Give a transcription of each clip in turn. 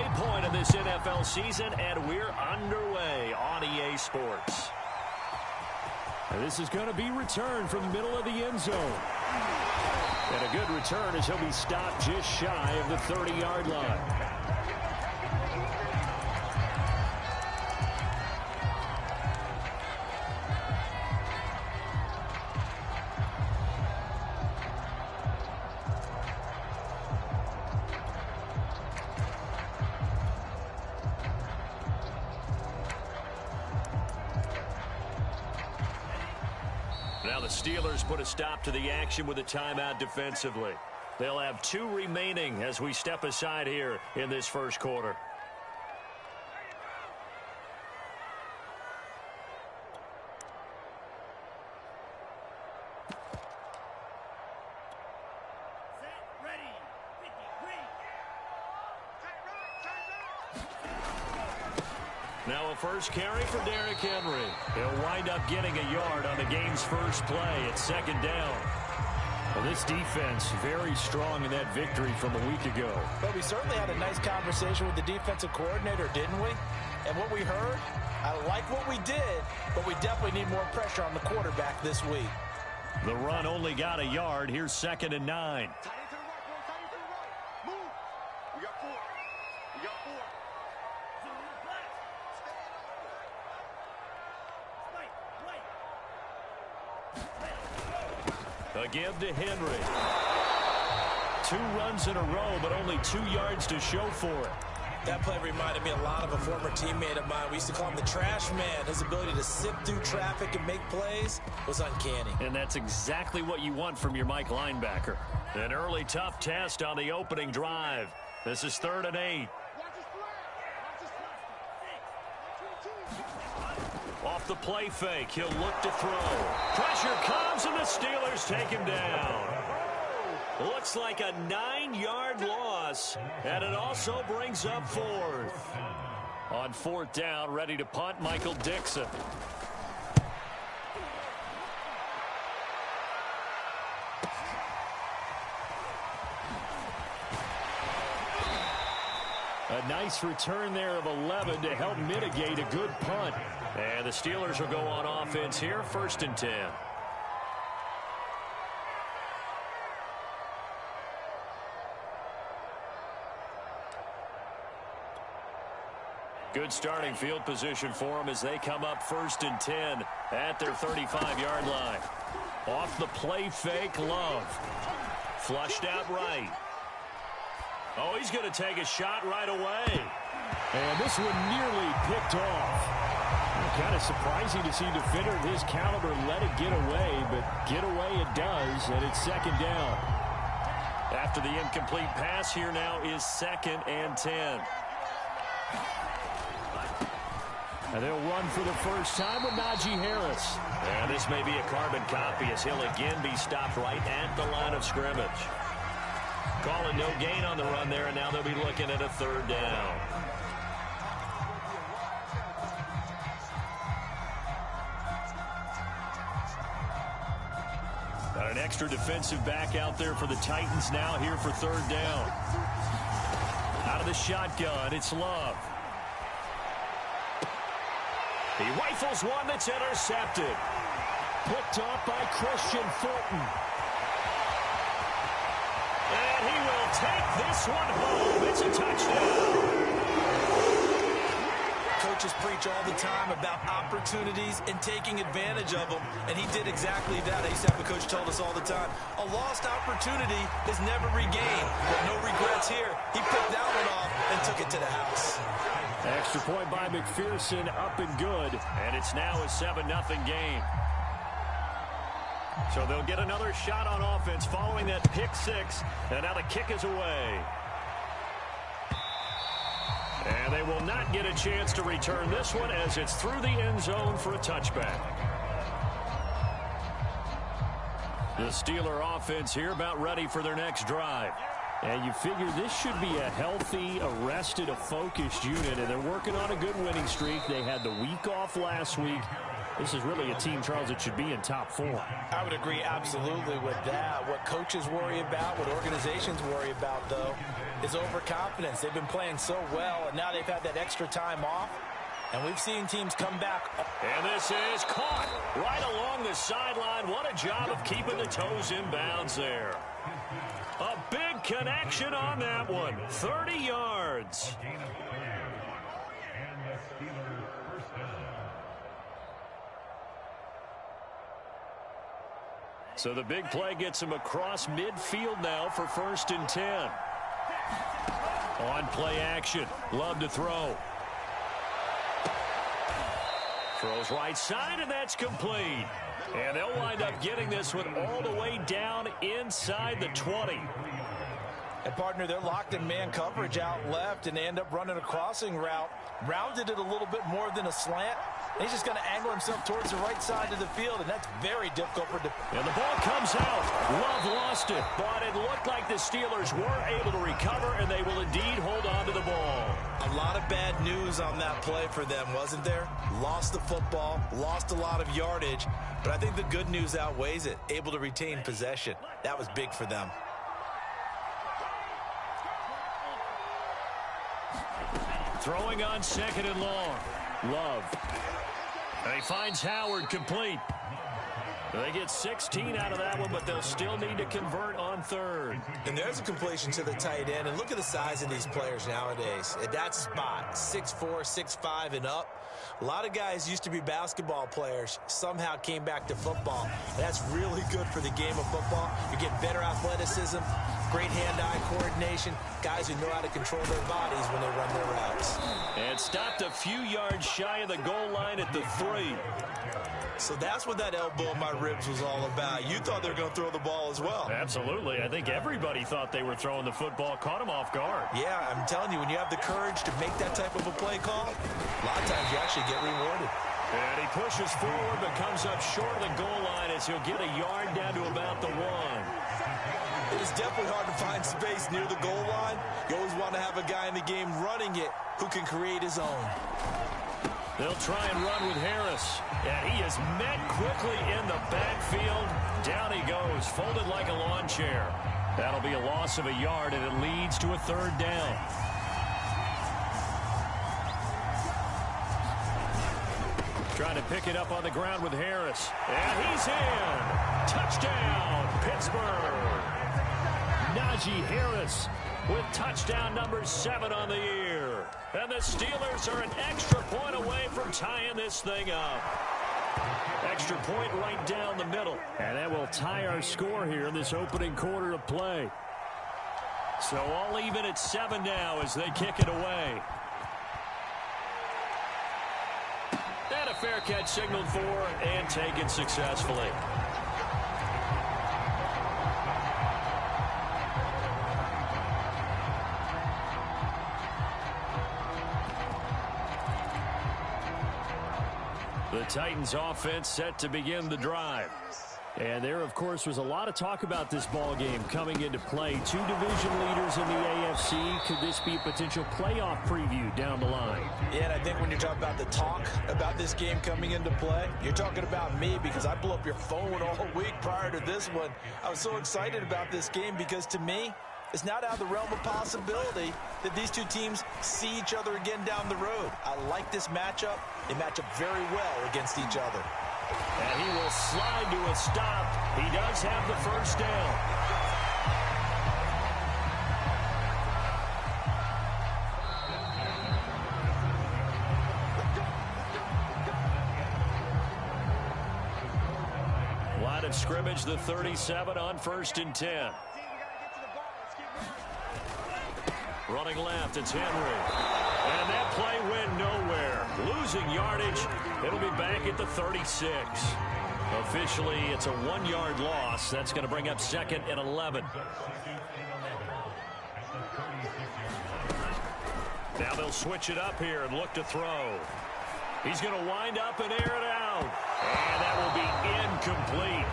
halfway point of this NFL season, and we're underway on EA Sports. And this is going to be returned from the middle of the end zone. And a good return as he'll be stopped just shy of the 30-yard line. Now the Steelers put a stop to the action with a timeout defensively. They'll have 2 remaining as we step aside here in this first quarter. Now a first carry for Derrick Henry. He'll wind up getting a yard on the game's first play. It's second down. Well, this defense very strong in that victory from a week ago. But we certainly had a nice conversation with the defensive coordinator, didn't we? And what we heard, I like what we did, but we definitely need more pressure on the quarterback this week. The run only got a yard. Here's 2nd and 9. A give to Henry. 2 runs in a row, but only 2 yards to show for it. That play reminded me a lot of a former teammate of mine. We used to call him the trash man. His ability to sift through traffic and make plays was uncanny. And that's exactly what you want from your Mike linebacker. An early tough test on the opening drive. This is 3rd and 8. Off the play fake, he'll look to throw. Pressure comes, and the Steelers take him down. Looks like a 9-yard loss, and it also brings up 4th. On 4th down, ready to punt, Michael Dixon. A nice return there of 11 to help mitigate a good punt. And the Steelers will go on offense here, 1st and 10. Good starting field position for them as they come up 1st and 10 at their 35-yard line. Off the play fake, Love. Flushed out right. Oh, he's going to take a shot right away. And this one nearly picked off. Kind of surprising to see a defender of his caliber let it get away, but get away it does, and it's 2nd down. After the incomplete pass, here now is 2nd and 10. And they'll run for the first time with Najee Harris. And this may be a carbon copy as he'll again be stopped right at the line of scrimmage. Calling no gain on the run there, and now they'll be looking at a 3rd down. Got an extra defensive back out there for the Titans now here for 3rd down. Out of the shotgun, it's Love. He rifles one that's intercepted. Picked off by Christian Fulton. And he will take this one home. It's a touchdown. Coaches preach all the time about opportunities and taking advantage of them, and he did exactly that. I used to have a coach told us all the time, a lost opportunity is never regained, but no regrets here. He picked that one off and took it to the house. Extra point by McPherson, up and good. And it's now a 7-0 game. So they'll get another shot on offense following that pick 6, and now the kick is away. And they will not get a chance to return this one as it's through the end zone for a touchback. The Steeler offense here about ready for their next drive. And you figure this should be a healthy, arrested, a focused unit, and they're working on a good winning streak. They had the week off last week. This is really a team, Charles, that should be in top 4. I would agree absolutely with that. What coaches worry about, what organizations worry about, though, is overconfidence. They've been playing so well, and now they've had that extra time off. And we've seen teams come back. And this is caught right along the sideline. What a job of keeping the toes in bounds there. A big connection on that one. 30 yards. So the big play gets him across midfield now for 1st and 10. On play action. Love to throw. Throws right side, and that's complete. And they'll wind up getting this one all the way down inside the 20. And, partner, they're locked in man coverage out left, and they end up running a crossing route. Rounded it a little bit more than a slant. And he's just going to angle himself towards the right side of the field, and that's very difficult for And the ball comes out. Love lost it, but it looked like the Steelers were able to recover, and they will indeed hold on to the ball. A lot of bad news on that play for them, wasn't there? Lost the football, lost a lot of yardage, but I think the good news outweighs it. Able to retain possession. That was big for them. Throwing on 2nd and long. Love. And he finds Howard complete. They get 16 out of that one, but they'll still need to convert on 3rd. And there's a completion to the tight end. And look at the size of these players nowadays. At that spot, 6'4", 6'5", and up. A lot of guys used to be basketball players, somehow came back to football. That's really good for the game of football. You're getting better athleticism, great hand-eye coordination, guys who know how to control their bodies when they run their routes. And stopped a few yards shy of the goal line at the 3. So that's what that elbow in my ribs was all about. You thought they were going to throw the ball as well. Absolutely. I think everybody thought they were throwing the football, caught him off guard. Yeah, I'm telling you, when you have the courage to make that type of a play call, a lot of times you actually get rewarded. And he pushes forward but comes up short of the goal line as he'll get a yard down to about the 1. It is definitely hard to find space near the goal line. You always want to have a guy in the game running it who can create his own. They'll try and run with Harris. And he is met quickly in the backfield. Down he goes, folded like a lawn chair. That'll be a loss of a yard, and it leads to a 3rd down. Trying to pick it up on the ground with Harris. And he's in. Touchdown, Pittsburgh. Najee Harris with touchdown number 7 on the year. And the Steelers are an extra point away from tying this thing up. Extra point right down the middle. And that will tie our score here in this opening quarter of play. So all even at 7 now as they kick it away. And a fair catch signaled for and taken successfully. The Titans offense set to begin the drive. And there, of course, was a lot of talk about this ball game coming into play. 2 division leaders in the AFC. Could this be a potential playoff preview down the line? Yeah, and I think when you're talking about the talk about this game coming into play, you're talking about me because I blew up your phone all week prior to this one. I was so excited about this game because, to me, it's not out of the realm of possibility that these two teams see each other again down the road. I like this matchup. They match up very well against each other. And he will slide to a stop. He does have the 1st down. Line of scrimmage, the 37 on 1st and 10. Running left, it's Henry. And that play went nowhere. Losing yardage. It'll be back at the 36. Officially, it's a 1-yard loss. That's going to bring up 2nd and 11. Now they'll switch it up here and look to throw. He's going to wind up and air it out. And that will be incomplete.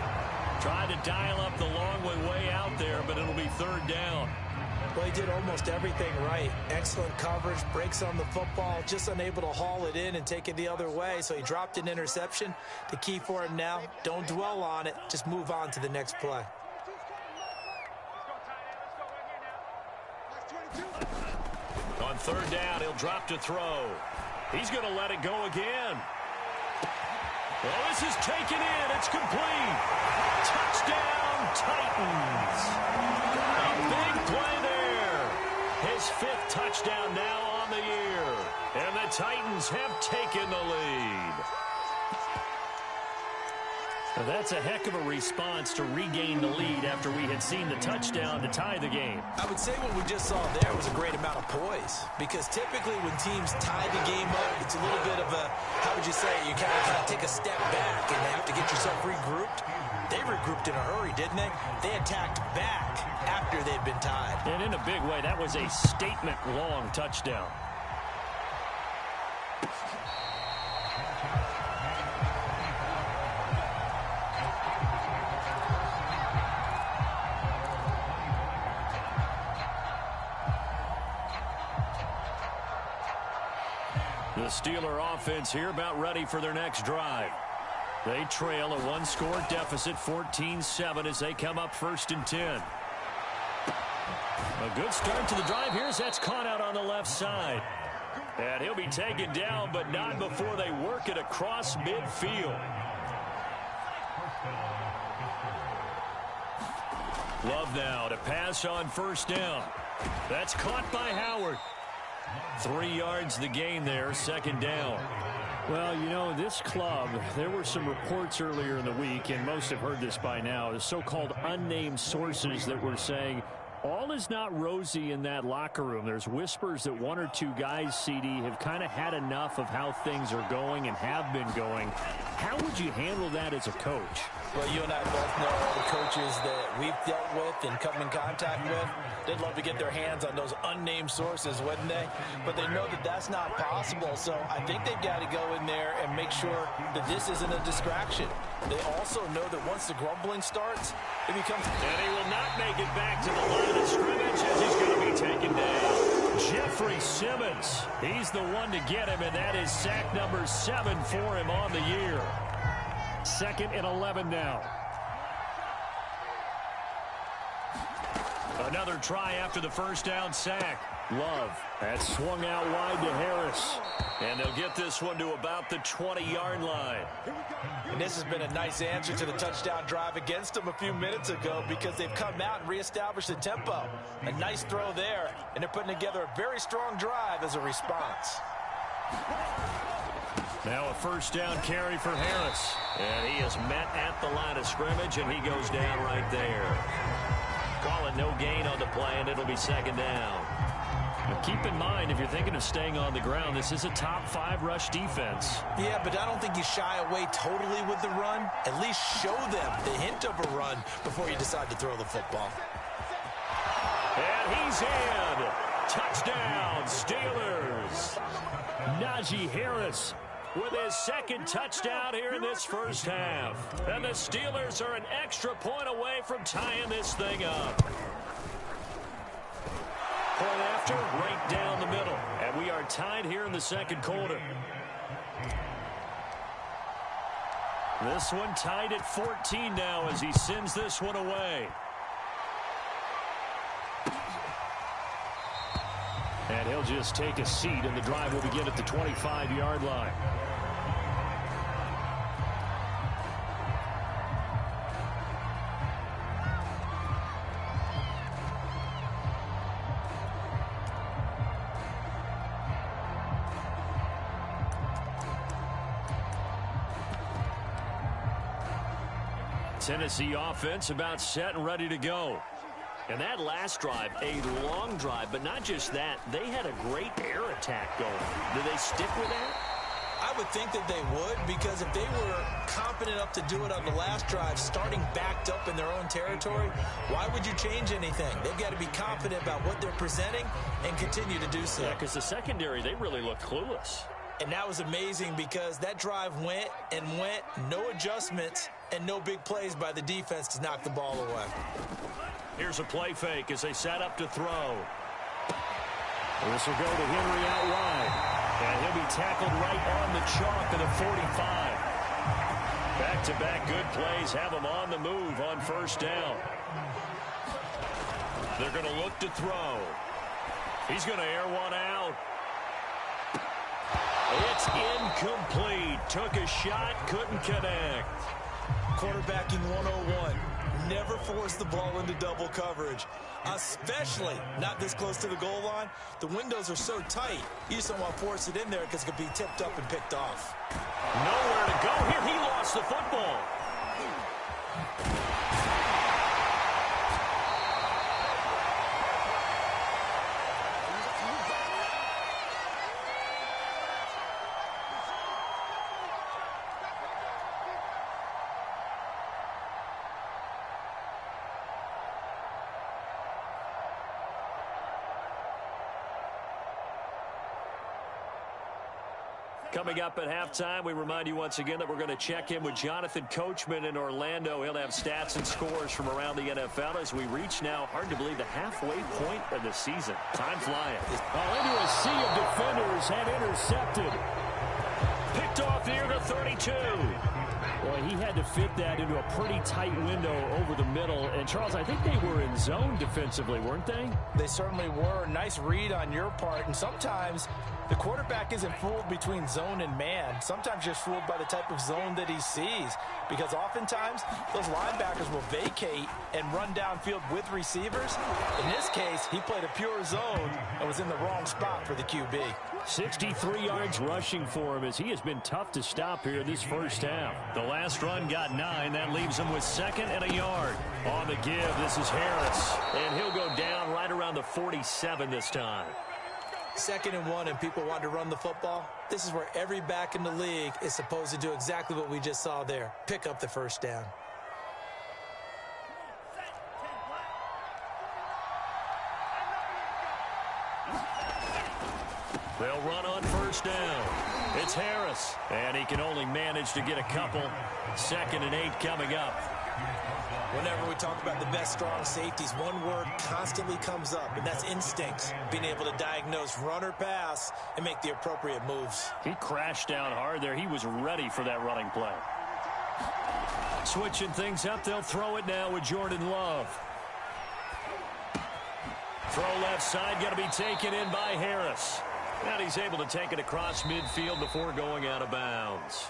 Tried to dial up the long way out there, but it'll be 3rd down. Well, he did almost everything right. Excellent coverage, breaks on the football, just unable to haul it in and take it the other way. So he dropped an interception. The key for him now, don't dwell on it. Just move on to the next play. On third down, he'll drop to throw. He's going to let it go again. Well, this is taken in. It's complete. Touchdown, Titans. A big play there. His 5th touchdown now on the year. And the Titans have taken the lead. Well, that's a heck of a response to regain the lead after we had seen the touchdown to tie the game. I would say what we just saw there was a great amount of poise, because typically when teams tie the game up, it's a little bit of a, how would you say, you kind of take a step back and have to get yourself regrouped. They regrouped in a hurry, didn't they? They attacked back after they'd been tied. And in a big way, that was a statement-long touchdown. The Steeler offense here about ready for their next drive. They trail a one-score deficit, 14-7, as they come up 1st and 10. A good start to the drive here as that's caught out on the left side. And he'll be taken down, but not before they work it across midfield. Love now to pass on 1st down. That's caught by Howard. 3 yards the gain there, 2nd down. Well, you know, this club, there were some reports earlier in the week, and most have heard this by now, the so-called unnamed sources that were saying all is not rosy in that locker room. There's whispers that 1 or 2 guys, CD, have kind of had enough of how things are going and have been going. How would you handle that as a coach? Well, you and I both know all the coaches that we've dealt with and come in contact with. They'd love to get their hands on those unnamed sources, wouldn't they? But they know that that's not possible, so I think they've got to go in there and make sure that this isn't a distraction. They also know that once the grumbling starts, it becomes... And he will not make it back to the line of scrimmage as he's going to be taken down. Jeffrey Simmons, he's the one to get him, and that is sack number 7 for him on the year. 2nd and 11 now. Another try after the 1st down sack. Love. That swung out wide to Harris. And they'll get this one to about the 20-yard line. And this has been a nice answer to the touchdown drive against them a few minutes ago, because they've come out and reestablished the tempo. A nice throw there, and they're putting together a very strong drive as a response. Now a 1st down carry for Harris. And he is met at the line of scrimmage, and he goes down right there. Calling no gain on the play, and it'll be 2nd down. Now keep in mind, if you're thinking of staying on the ground, this is a top 5 rush defense. Yeah, but I don't think you shy away totally with the run. At least show them the hint of a run before you decide to throw the football. And he's in. Touchdown, Steelers. Najee Harris with his 2nd touchdown here in this 1st half. And the Steelers are an extra point away from tying this thing up. Point after, right down the middle. And we are tied here in the 2nd quarter. This one tied at 14 now as he sends this one away. And he'll just take a seat, and the drive will begin at the 25-yard line. Tennessee offense about set and ready to go. And that last drive, a long drive, but not just that. They had a great air attack going. Do they stick with that? I would think that they would, because if they were confident enough to do it on the last drive, starting backed up in their own territory, why would you change anything? They've got to be confident about what they're presenting and continue to do so. Yeah, because the secondary, they really look clueless. And that was amazing, because that drive went and went, no adjustments, and no big plays by the defense to knock the ball away. Here's a play fake as they set up to throw. This will go to Henry out wide. And he'll be tackled right on the chalk of the 45. Back-to-back good plays have him on the move on 1st down. They're going to look to throw. He's going to air one out. It's incomplete. Took a shot, couldn't connect. Quarterbacking 101. Never force the ball into double coverage, especially not this close to the goal line. The windows are so tight, you just don't want to force it in there because it could be tipped up and picked off. Nowhere to go here. He lost the football. Coming up at halftime, we remind you once again that we're going to check in with Jonathan Coachman in Orlando. He'll have stats and scores from around the NFL as we reach now, hard to believe, the halfway point of the season. Time flying. Into a sea of defenders and intercepted. Picked off near the 32. Boy, he had to fit that into a pretty tight window over the middle. And, Charles, I think they were in zone defensively, weren't they? They certainly were. Nice read on your part. And sometimes the quarterback isn't fooled between zone and man. Sometimes you're fooled by the type of zone that he sees. Because oftentimes, those linebackers will vacate and run downfield with receivers. In this case, he played a pure zone and was in the wrong spot for the QB. 63 yards rushing for him as he has been tough to stop here in this first half. The last run got 9. That leaves him with 2nd and a yard. On the give, this is Harris. And he'll go down right around the 47 this time. 2nd and 1 and people want to run the football. This is where every back in the league is supposed to do exactly what we just saw there. Pick up the first down. They'll run on first down. It's Harris, and he can only manage to get a couple. 2nd and 8 coming up. Whenever we talk about the best strong safeties, one word constantly comes up, and that's instincts. Being able to diagnose run or pass and make the appropriate moves. He crashed down hard there. He was ready for that running play. Switching things up, they'll throw it now with Jordan Love. Throw left side, got to be taken in by Harris. And he's able to take it across midfield before going out of bounds.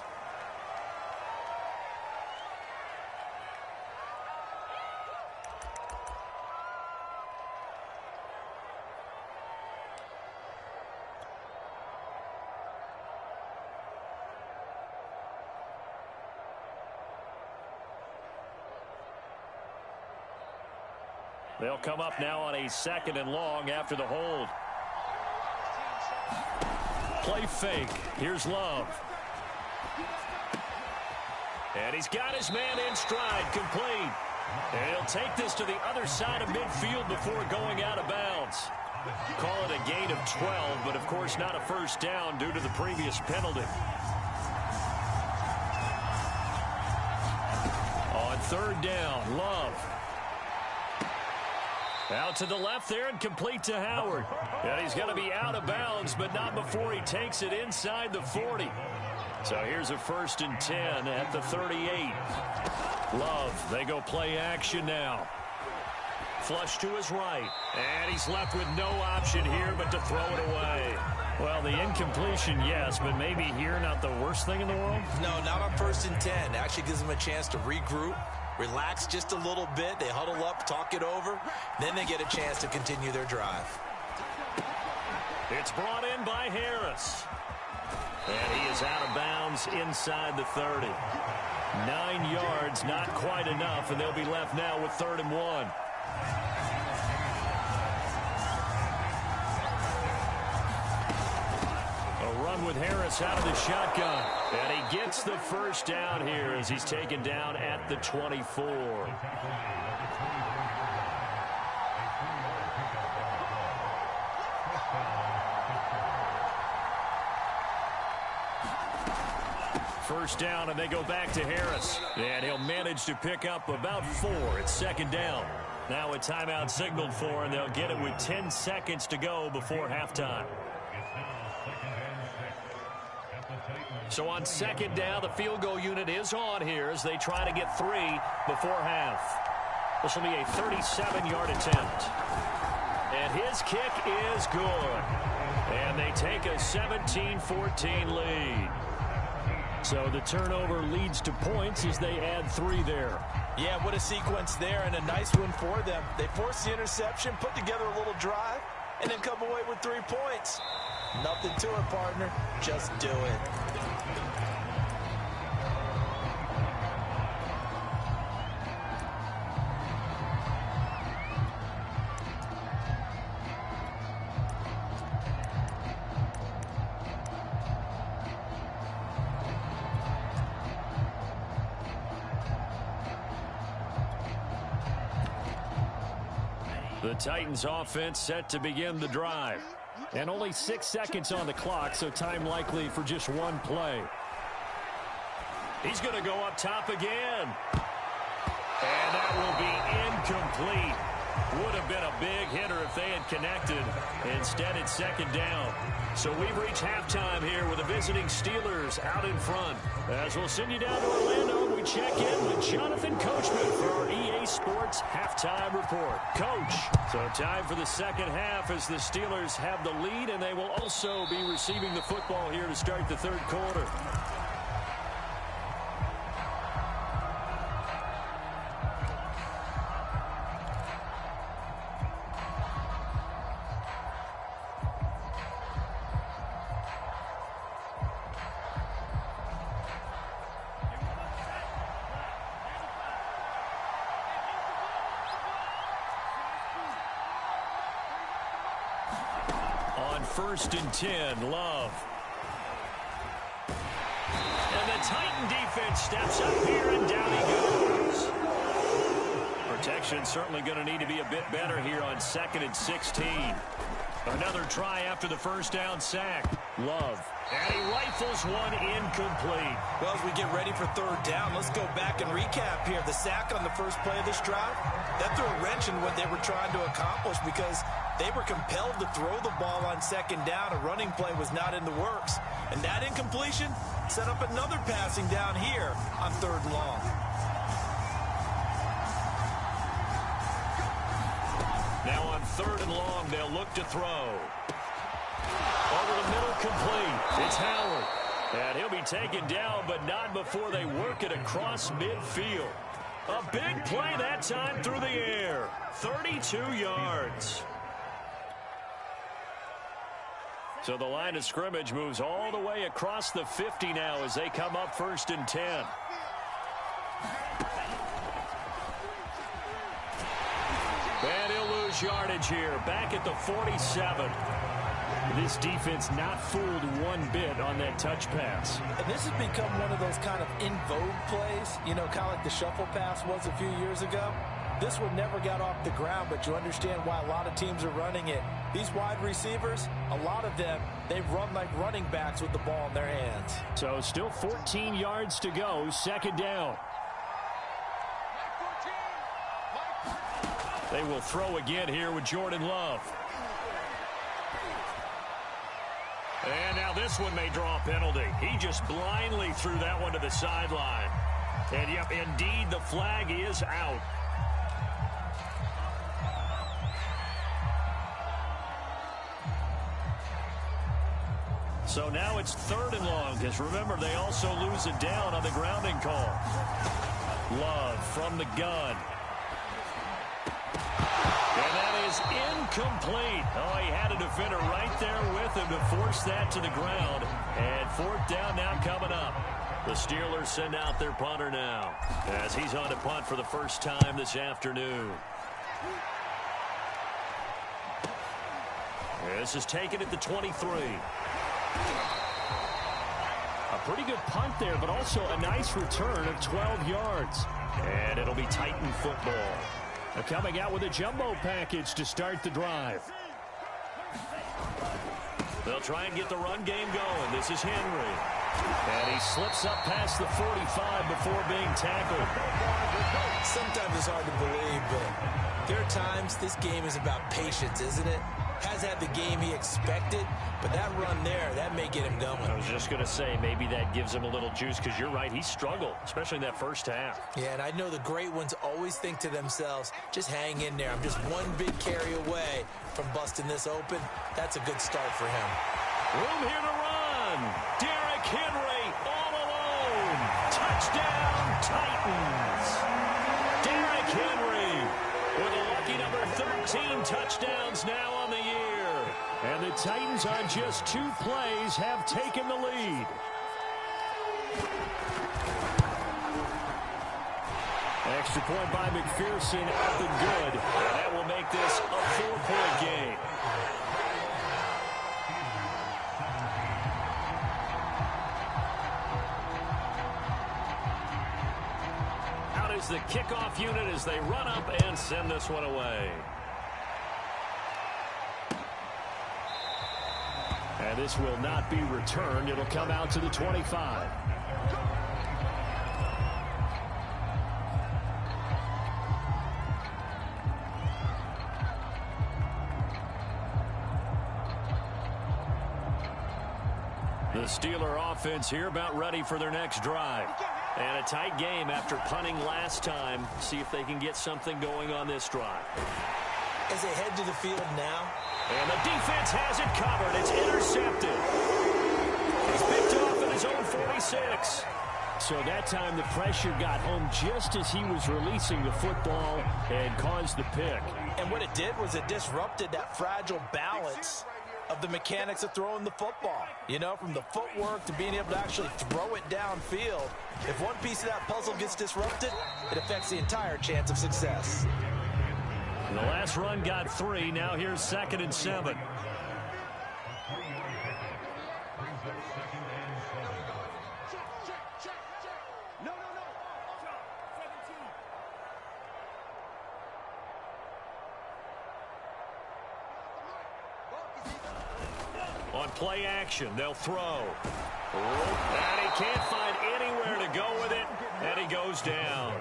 They'll come up now on a 2nd and long after the hold. Play fake. Here's Love. And he's got his man in stride, complete. And he'll take this to the other side of midfield before going out of bounds. Call it a gain of 12, but of course not a first down due to the previous penalty. On 3rd down, Love. Out to the left there and complete to Howard. And he's going to be out of bounds, but not before he takes it inside the 40. So here's a 1st and 10 at the 38. Love, they go play action now. Flush to his right. And he's left with no option here but to throw it away. Well, the incompletion, yes, but maybe here not the worst thing in the world? No, not on 1st and 10. It actually gives them a chance to regroup. Relax just a little bit. They huddle up, talk it over. Then they get a chance to continue their drive. It's brought in by Harris. And he is out of bounds inside the 30. 9 yards, not quite enough, and they'll be left now with 3rd and 1. With Harris out of the shotgun. And he gets the first down here as he's taken down at the 24. First down, and they go back to Harris. And he'll manage to pick up about 4. It's 2nd down. Now a timeout signaled for, and they'll get it with 10 seconds to go before halftime. So on 2nd down, the field goal unit is on here as they try to get 3 before half. This will be a 37-yard attempt. And And his kick is good. And they take a 17-14 lead. So the turnover leads to points as they add 3 there. Yeah, what a sequence there, and a nice one for them. They force the interception, put together a little drive, and then come away with 3 points. Nothing to it, partner. Just do it. The Titans offense set to begin the drive. And only 6 seconds on the clock, so time likely for just 1 play. He's going to go up top again. And that will be incomplete. Would have been a big hitter if they had connected. Instead, it's 2nd down. So we've reached halftime here with the visiting Steelers out in front. As we'll send you down to Orlando, we check in with Jonathan Coachman for our EA Sports Halftime Report. Coach, so time for the second half as the Steelers have the lead, and they will also be receiving the football here to start the 3rd quarter. On 1st and 10, Love. And the Titan defense steps up here, and down he goes. Protection certainly going to need to be a bit better here on 2nd and 16. Another try after the 1st down sack. Love. And he rifles one incomplete. Well, as we get ready for 3rd down, let's go back and recap here. The sack on the first play of this drive, that threw a wrench in what they were trying to accomplish because they were compelled to throw the ball on 2nd down. A running play was not in the works. And that incompletion set up another passing down here on 3rd and long. Now on 3rd and long, they'll look to throw. Over the middle, complete. It's Howard. And he'll be taken down, but not before they work it across midfield. A big play that time through the air. 32 yards. So the line of scrimmage moves all the way across the 50 now as they come up 1st and 10. And he'll lose yardage here, back at the 47. This defense not fooled one bit on that touch pass. And this has become one of those kind of in vogue plays, you know, kind of like the shuffle pass was a few years ago. This one never got off the ground, but you understand why a lot of teams are running it. These wide receivers, a lot of them, they run like running backs with the ball in their hands. So still 14 yards to go, 2nd down. They will throw again here with Jordan Love. And now this one may draw a penalty. He just blindly threw that one to the sideline. And yep, indeed, the flag is out. So now it's 3rd and long, because remember, they also lose it down on the grounding call. Love from the gun. And that is incomplete. Oh, he had a defender right there with him to force that to the ground. And 4th down now coming up. The Steelers send out their punter now, as he's on to punt for the first time this afternoon. This is taken at the 23. A pretty good punt there, but also a nice return of 12 yards. And it'll be Titan football. They're coming out with a jumbo package to start the drive. They'll try and get the run game going. This is Henry. And he slips up past the 45 before being tackled. Sometimes it's hard to believe, but there are times this game is about patience, isn't it? Has had the game he expected, but that run there, that may get get him going. I was just going to say, maybe that gives him a little juice, because you're right, he struggled, especially in that first half. Yeah, and I know the great ones always think to themselves, just hang in there. I'm just one big carry away from busting this open. That's a good start for him. Room here to run. Derrick Henry all alone. Touchdown, Titans. Derrick Henry with a lucky number 13 touchdowns now on the year. And the Titans on just 2 plays have taken the lead. Extra point by McPherson, up and good. And that will make this a 4-point game. Out is the kickoff unit as they run up and send this one away. And this will not be returned. It'll come out to the 25. The Steeler offense here about ready for their next drive. And a tight game after punting last time. See if they can get something going on this drive. As they head to the field now. And the defense has it covered. It's intercepted. It's picked off at his own 46. So that time the pressure got home just as he was releasing the football and caused the pick. And what it did was it disrupted that fragile balance of the mechanics of throwing the football. You know, from the footwork to being able to actually throw it downfield. If one piece of that puzzle gets disrupted, it affects the entire chance of success. And the last run got 3. Now here's 2nd and 7. On play action, they'll throw. And he can't find anywhere to go with it, and he goes down.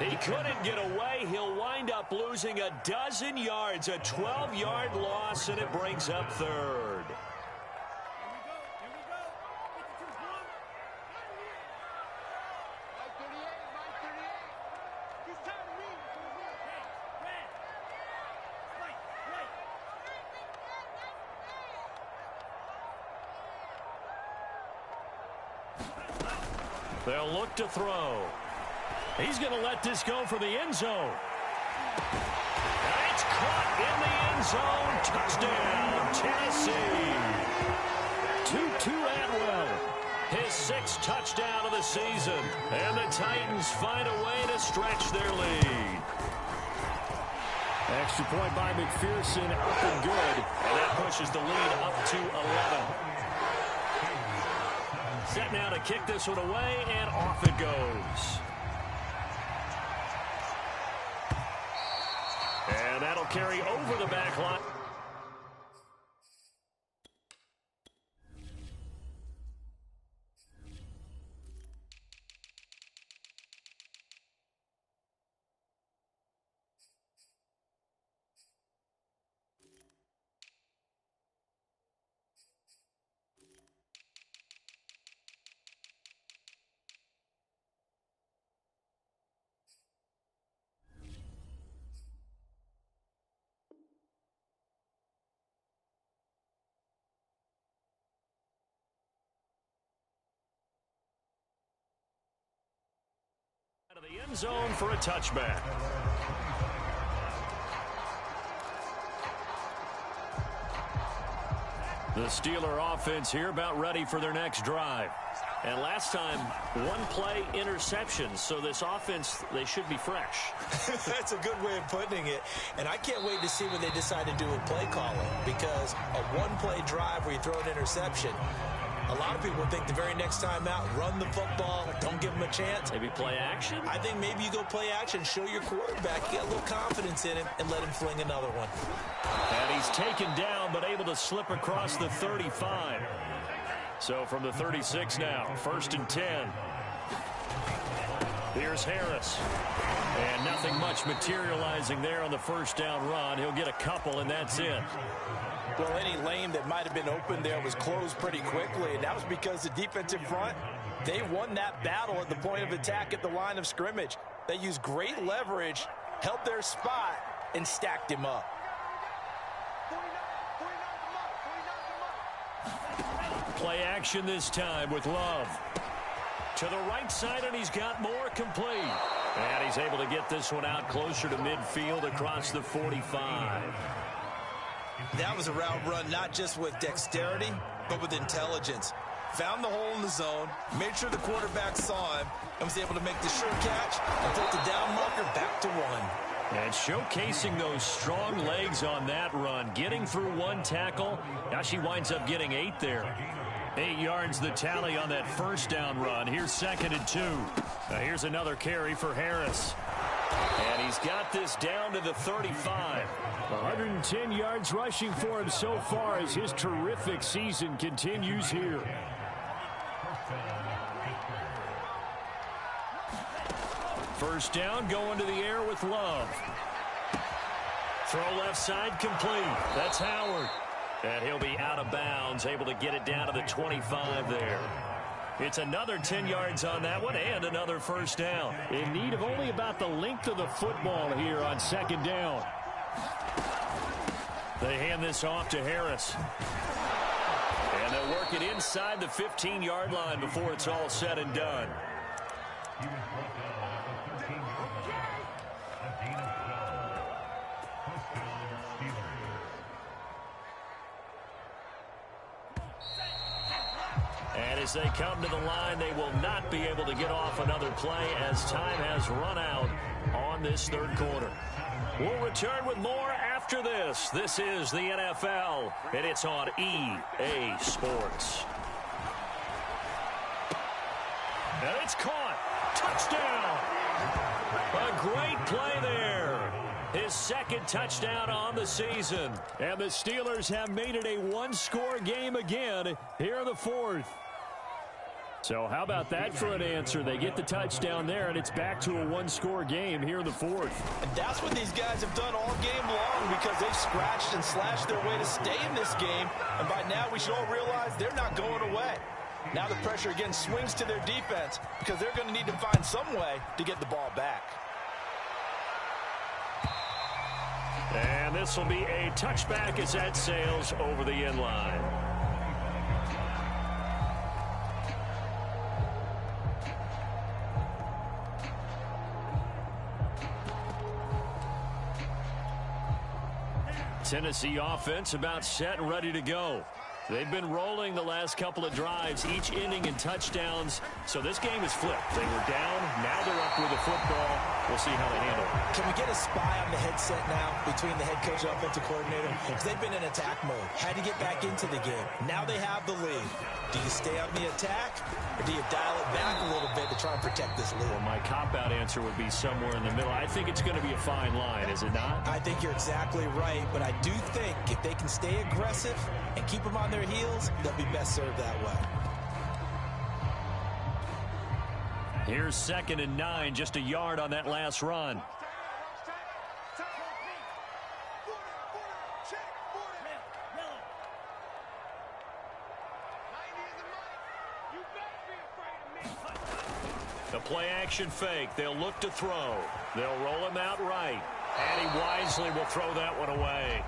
He couldn't get away. He'll wind up losing a dozen yards, a 12-yard loss, and it brings up 3rd. They'll look to throw. He's going to let this go for the end zone. And it's caught in the end zone. Touchdown, Tennessee. Tutu Atwell, his 6th touchdown of the season. And the Titans find a way to stretch their lead. Extra point by McPherson, up and good. And that pushes the lead up to 11. Set now to kick this one away, and off it goes. And that'll carry over the back line. Out of the end zone for a touchback. The Steeler offense here about ready for their next drive. And last time, 1-play interception. So this offense, they should be fresh. That's a good way of putting it. And I can't wait to see what they decide to do with play calling. Because a 1-play drive where you throw an interception, a lot of people think the very next time out, run the football, don't give them a chance. Maybe play action? I think maybe you go play action, show your quarterback, you get a little confidence in him, and let him fling another one. And he's taken down, but able to slip across the 35. So from the 36 now, 1st and 10. Here's Harris. And nothing much materializing there on the first down run. He'll get a couple, and that's it. Well, any lane that might have been open there was closed pretty quickly, and that was because the defensive front, they won that battle at the point of attack at the line of scrimmage. They used great leverage, held their spot, and stacked him up. Play action this time with Love. To the right side, and he's got more complete. And he's able to get this one out closer to midfield across the 45. That was a route run not just with dexterity, but with intelligence. Found the hole in the zone, made sure the quarterback saw him, and was able to make the sure catch and put the down marker back to one. And showcasing those strong legs on that run, getting through one tackle. Now she winds up getting 8 there. 8 yards the tally on that first down run. Here's 2nd and 2. Now here's another carry for Harris. And he's got this down to the 35. 110 yards rushing for him so far as his terrific season continues here. First down, going to the air with Love. Throw left side complete. That's Howard. And he'll be out of bounds, able to get it down to the 25 there. It's another 10 yards on that one and another first down. In need of only about the length of the football here on 2nd down. They hand this off to Harris. And they'll work it inside the 15-yard line before it's all said and done. And as they come to the line, they will not be able to get off another play as time has run out on this third quarter. We'll return with more after this. This is the NFL, and it's on EA Sports. And it's caught. Touchdown. A great play there. His 2nd touchdown on the season. And the Steelers have made it a one-score game again here in the 4th. So how about that for an answer? They get the touchdown there, and it's back to a one-score game here in the 4th. And that's what these guys have done all game long because they've scratched and slashed their way to stay in this game. And by now, we should all realize they're not going away. Now the pressure again swings to their defense because they're going to need to find some way to get the ball back. And this will be a touchback as that sails over the end line. Tennessee offense about set and ready to go. They've been rolling the last couple of drives, each ending in touchdowns. So this game is flipped. They were down. Now they're up with the football. We'll see how they handle it. Can we get a spy on the headset now between the head coach and offensive coordinator? Because they've been in attack mode. Had to get back into the game. Now they have the lead. Do you stay on the attack, or do you dial it back a little bit to try and protect this lead? Well, my cop-out answer would be somewhere in the middle. I think it's going to be a fine line, is it not? I think you're exactly right, but I do think if they can stay aggressive and keep them on their heels, they'll be best served that way. Here's 2nd and 9, just a yard on that last run. The play-action fake. They'll look to throw. They'll roll him out right. And he wisely will throw that one away.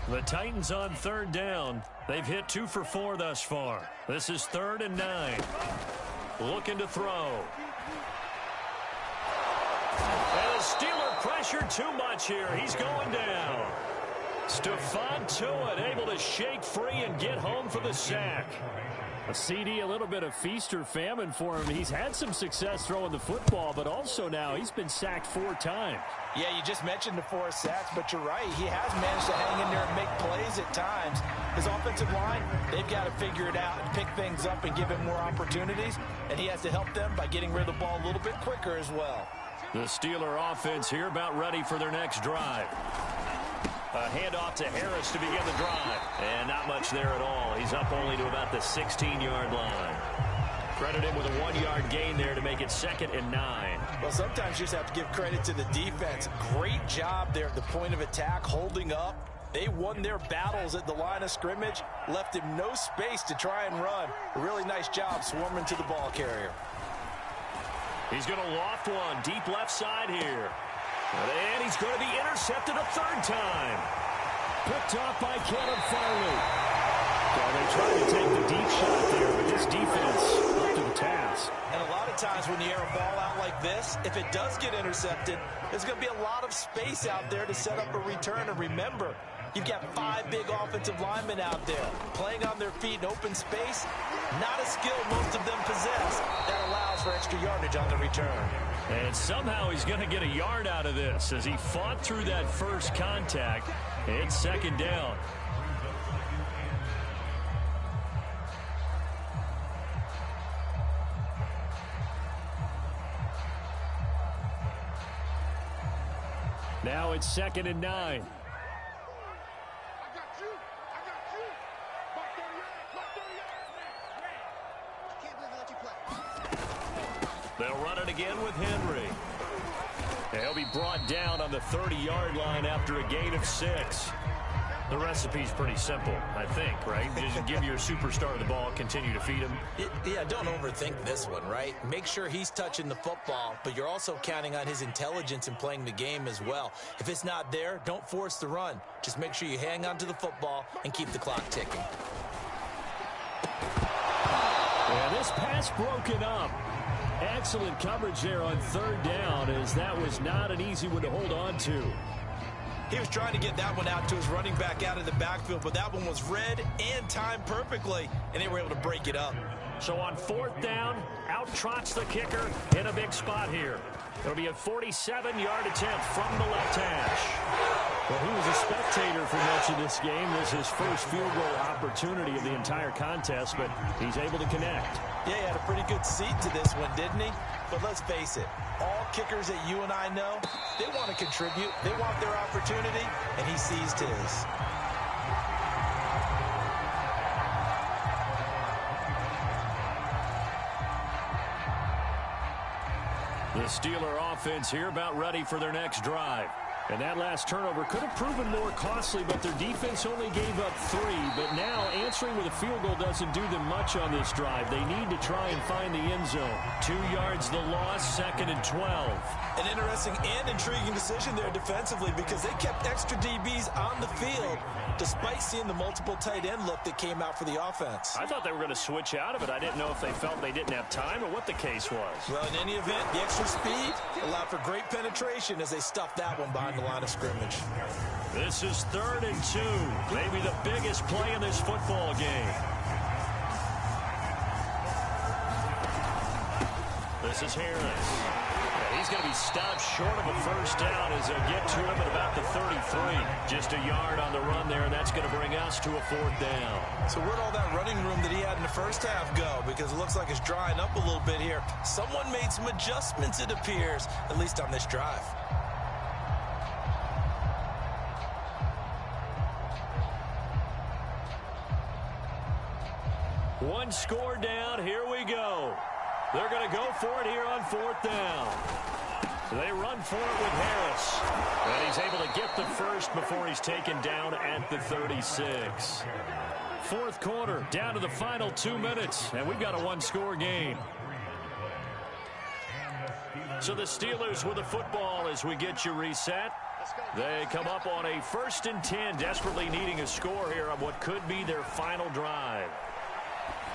The Titans on 3rd down. They've hit 2 for 4 thus far. This is 3rd and 9. Looking to throw. And the Steeler pressure too much here. He's going down. Stephon Tuitt able to shake free and get home for the sack. A CD, a little bit of feast or famine for him. He's had some success throwing the football, but also now he's been sacked 4 times. Yeah, you just mentioned the 4 sacks, but you're right. He has managed to hang in there and make plays at times. His offensive line, they've got to figure it out and pick things up and give him more opportunities, and he has to help them by getting rid of the ball a little bit quicker as well. The Steeler offense here about ready for their next drive. A handoff to Harris to begin the drive. And not much there at all. He's up only to about the 16-yard line. Credit him with a 1-yard gain there to make it 2nd and 9. Well, sometimes you just have to give credit to the defense. Great job there at the point of attack, holding up. They won their battles at the line of scrimmage, left him no space to try and run. A really nice job swarming to the ball carrier. He's going to loft one deep left side here. And he's going to be intercepted a 3rd time. Picked off by Caleb Farley. Well, they tried to take the deep shot there, but this defense up to the task. And a lot of times when you air a ball out like this, if it does get intercepted, there's going to be a lot of space out there to set up a return. And remember, you've got 5 big offensive linemen out there playing on their feet in open space. Not a skill most of them possess that allows for extra yardage on the return. And somehow he's going to get a yard out of this as he fought through that first contact. It's 2nd down. Now it's 2nd and 9. They'll run it again with Henry. He'll be brought down on the 30-yard line after a gain of 6. The recipe's pretty simple, I think, right? Just give your superstar the ball, continue to feed him. Yeah, don't overthink this one, right? Make sure he's touching the football, but you're also counting on his intelligence in playing the game as well. If it's not there, don't force the run. Just make sure you hang on to the football and keep the clock ticking. Yeah, this pass broken up. Excellent coverage there on 3rd down, as that was not an easy one to hold on to. He was trying to get that one out to his running back out of the backfield, but that one was read and timed perfectly, and they were able to break it up. So on 4th down, out trots the kicker in a big spot here. It'll be a 47-yard attempt from the left hash. Well, he was a spectator for much of this game. This is his first field goal opportunity of the entire contest, but he's able to connect. Yeah, he had a pretty good seat to this one, didn't he? But let's face it, all kickers that you and I know, they want to contribute. They want their opportunity, and he seized his. The Steeler offense here about ready for their next drive. And that last turnover could have proven more costly, but their defense only gave up 3. But now answering with a field goal doesn't do them much on this drive. They need to try and find the end zone. 2 yards the loss, 2nd and 12. An interesting and intriguing decision there defensively, because they kept extra DBs on the field despite seeing the multiple tight end look that came out for the offense. I thought they were going to switch out of it. I didn't know if they felt they didn't have time or what the case was. Well, in any event, the extra speed allowed for great penetration as they stuffed that one behind the line of scrimmage. This is 3rd and 2. Maybe the biggest play in this football game. This is Harris. He's going to be stopped short of a 1st down as they'll get to him at about the 33. Just a yard on the run there, and that's going to bring us to a 4th down. So where'd all that running room that he had in the first half go? Because it looks like it's drying up a little bit here. Someone made some adjustments, it appears, at least on this drive. One score down, here we go. They're going to go for it here on 4th down. They run for it with Harris. And he's able to get the first before he's taken down at the 36. 4th quarter, down to the final 2 minutes, and we've got a 1-score game. So the Steelers with the football as we get you reset. They come up on a 1st and 10, desperately needing a score here on what could be their final drive.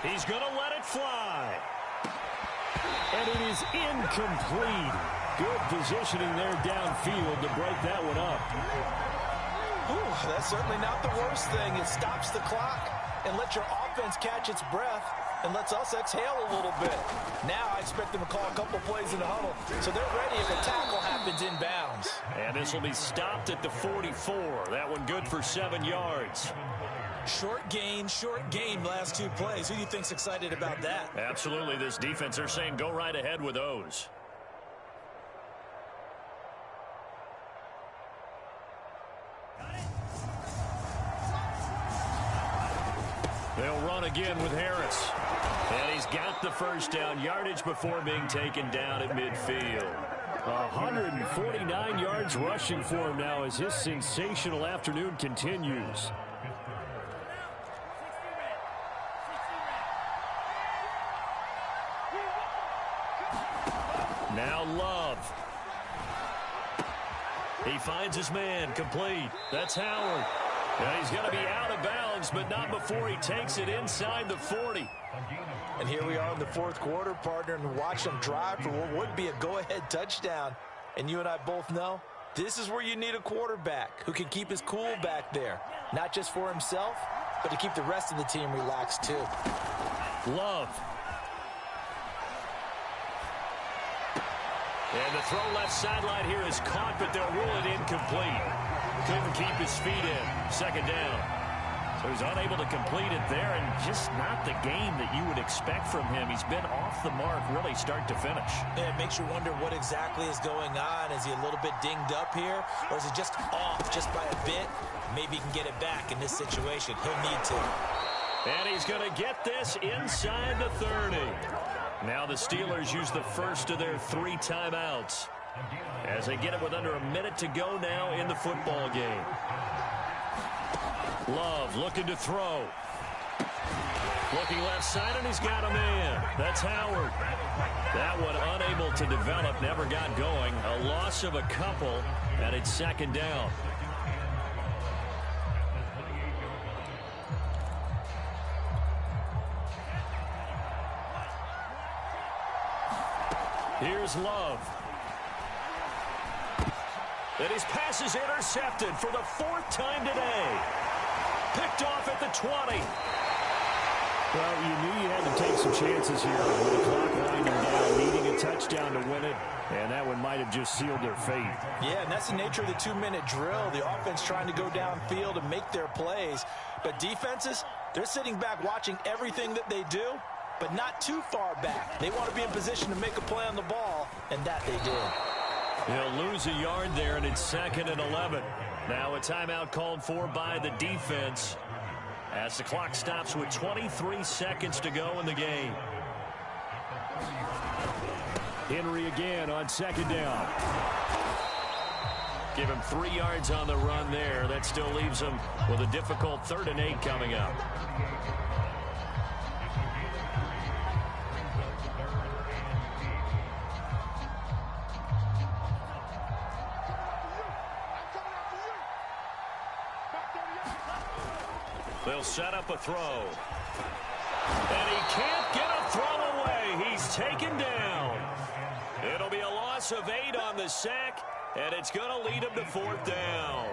He's going to let it fly. And it is incomplete. Good positioning there downfield to break that one up. Ooh, that's certainly not the worst thing. It stops the clock and lets your offense catch its breath and lets us exhale a little bit. Now I expect them to call a couple plays in the huddle, so they're ready if a tackle happens inbounds. And this will be stopped at the 44. That one good for 7 yards. Short gain, last 2 plays. Who do you think's excited about that? Absolutely, this defense, they're saying go right ahead with those. They'll run again with Harris. And he's got the first down, yardage before being taken down at midfield. 149 yards rushing for him now as his sensational afternoon continues. Now Love. He finds his man, complete. That's Howard. And he's going to be out of bounds, but not before he takes it inside the 40. And here we are in the 4th quarter, partner, and watch them drive for what would be a go-ahead touchdown. And you and I both know this is where you need a quarterback who can keep his cool back there, not just for himself, but to keep the rest of the team relaxed too. Love. And the throw left sideline here is caught, but they'll rule it incomplete. Couldn't keep his feet in. 2nd down. So he's unable to complete it there, and just not the game that you would expect from him. He's been off the mark really start to finish. Yeah, it makes you wonder what exactly is going on. Is he a little bit dinged up here, or is it just off just by a bit? Maybe he can get it back in this situation. He'll need to. And he's going to get this inside the 30. Now the Steelers use the first of their 3 timeouts as they get it with under a minute to go now in the football game. Love looking to throw. Looking left side, and he's got a man. That's Howard. That one unable to develop, never got going. A loss of a couple, and it's 2nd down. Here's Love. And his pass is intercepted for the 4th time today. Picked off at the 20. Well, you knew you had to take some chances here with the clock winding down, needing a touchdown to win it, and that one might have just sealed their fate. Yeah, and that's the nature of the 2-minute drill. The offense trying to go downfield and make their plays. But defenses, they're sitting back watching everything that they do, but not too far back. They want to be in position to make a play on the ball, and that they did. He'll lose a yard there, and it's 2nd and 11. Now a timeout called for by the defense as the clock stops with 23 seconds to go in the game. Henry again on 2nd down. Give him 3 yards on the run there. That still leaves him with a difficult 3rd and 8 coming up. They'll set up a throw. And he can't get a throw away. He's taken down. It'll be a loss of 8 on the sack, and it's going to lead him to 4th down.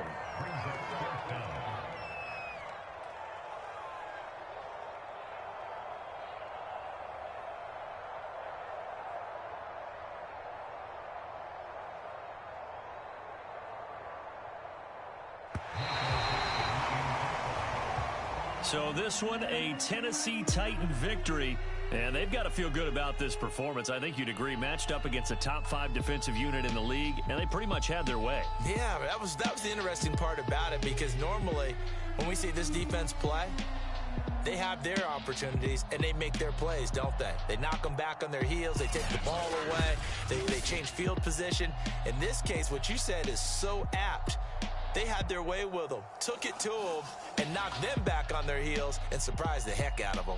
So this one, a Tennessee Titan victory, and they've got to feel good about this performance. I think you'd agree, matched up against a top 5 defensive unit in the league, and they pretty much had their way. Yeah, that was the interesting part about it, because normally when we see this defense play, they have their opportunities and they make their plays, don't they? They knock them back on their heels, they take the ball away, they change field position. In this case, what you said is so apt. They had their way with them, took it to them, and knocked them back on their heels and surprised the heck out of them.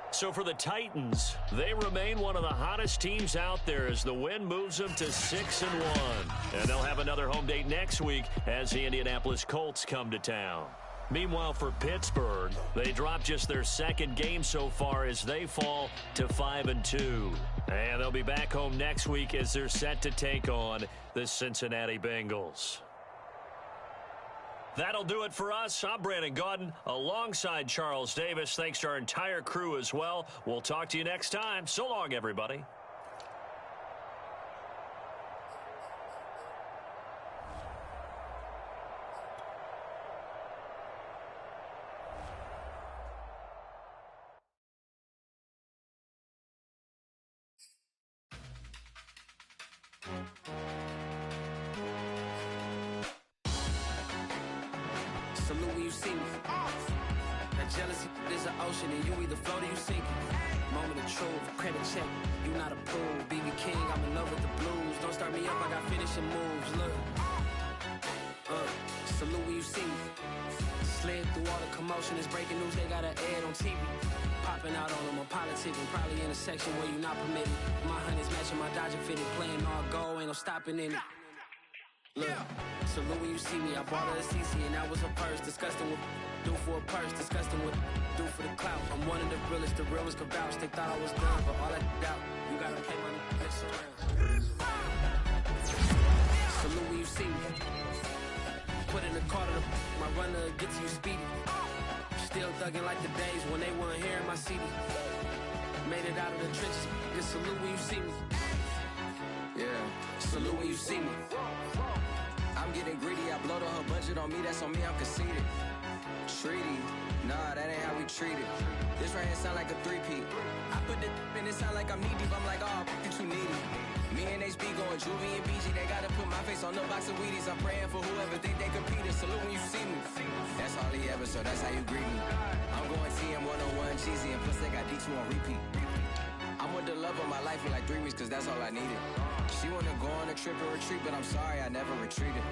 So for the Titans, they remain one of the hottest teams out there as the win moves them to 6-1. And they'll have another home date next week as the Indianapolis Colts come to town. Meanwhile, for Pittsburgh, they dropped just their 2nd game so far as they fall to 5-2. And they'll be back home next week as they're set to take on the Cincinnati Bengals. That'll do it for us. I'm Brandon Gaudin alongside Charles Davis. Thanks to our entire crew as well. We'll talk to you next time. So long, everybody. Salute when you see me. That jealousy is an ocean, and you either float or you sink. Moment of truth, credit check, you not approved. BB King, I'm in love with the blues. Don't start me up, I got finishing moves. Look, salute when you see me. Slid through all the commotion, it's breaking news, they got an ad on TV. Popping out on them, I'm politicking, probably in a section where you not permitted. My honey's matching my Dodger fitted, playing all go, ain't no stopping in it. Look, salute when you see me. I bought her a CC and that was her purse. Disgusting with do for a purse. Disgusting with do for the clout. I'm one of the realest. The real ones could vouch. They thought I was done, but all that doubt. You gotta pay money. Salute when you see me. Put in the car to my runner get to you speedy. Still thugging like the days when they weren't here in my CD. Made it out of the trenches. Just salute when you see me. Yeah, salute when you see me. I'm getting greedy, I blowed on her budget on me, that's on me, I'm conceited. Treaty, nah, that ain't how we treat it. This right here sound like a three-peat. I put the in it sound like I'm knee-deep, I'm like, oh, you too needy. Me and HB going Juvie and BG, they gotta put my face on the box of Wheaties. I'm praying for whoever think they competed, salute when you see me. That's all he ever, so that's how you greet me. I'm going TM 101 cheesy, and plus they got D2 on repeat. I'm with the love of my life for like 3 weeks, cause that's all I needed. She wanna go on a trip and retreat, but I'm sorry, I never retreated.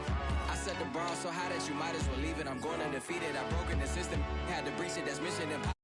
I set the bar so high that you might as well leave it. I'm going undefeated, I broke in the system, had to breach it, that's mission impossible.